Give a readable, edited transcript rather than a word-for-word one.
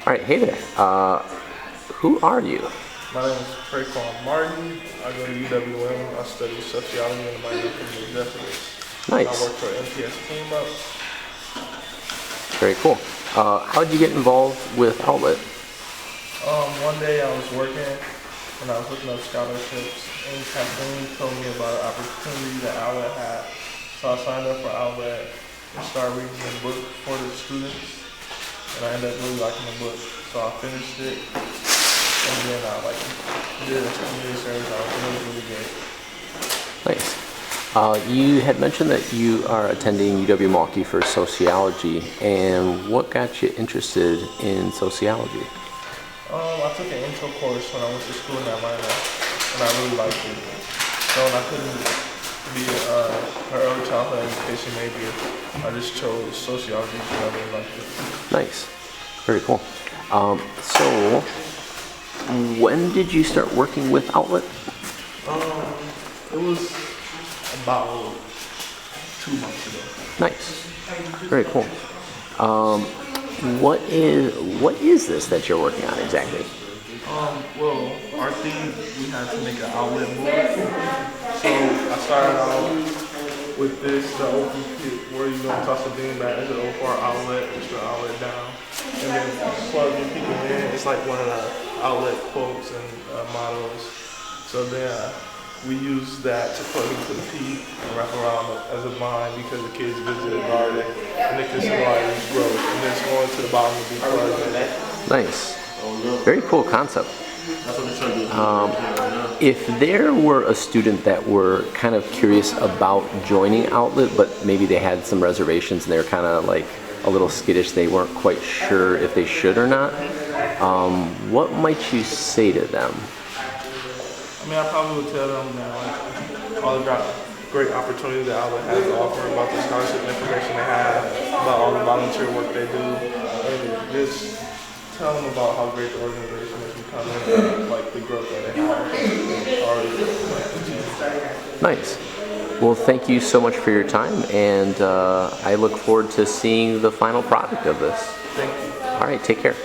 All right, hey there. Who are you? My name is Traquan Martin. I go to UWM. I study sociology and minor criminal justice. I Nice. work for MPS Team Up. Very cool. How did you get involved with Outlet? One day I was working and I was looking up scholarships, and Kathleen told me about an opportunity that Outlet had. So I signed up for Outlet and started reading the book for the students, and I ended up really liking the book. So I finished it, and then I did a community service. I was really good. Nice. You had mentioned that you are attending UW-Milwaukee for sociology, and what got you interested in sociology? I took an intro course when I went to school in Atlanta, and I really liked it. So when I couldn't be an early childhood education major, I just chose sociology because I really liked it. Nice. Very cool. So, when did you start working with Outlet? It was about 2 months ago. Nice. Very cool. What is this that you're working on exactly? Well, our theme, we had to make an outlet move. So I started out with the open pit, where you're going to toss a bean back into the open outlet, push the outlet down, and then plugging people in. It's like one of the outlet quotes and mottos. So then we use that to plug into the P and wrap around as a vine, because the kids visit the garden and they can see why it's growth. And then it's going to the bottom to be plugged in. Nice. Very cool concept. If there were a student that were kind of curious about joining Outlet, but maybe they had some reservations and they were kind of like a little skittish, they weren't quite sure if they should or not, what might you say to them? I mean, I probably would tell them that all the great opportunity that Outlet has to offer, about the scholarship information they have, about all the volunteer work they do, and just tell them about how great the organization is becoming, and the growth that they have already. Nice. Well, thank you so much for your time, and I look forward to seeing the final product of this. Thank you. All right, take care.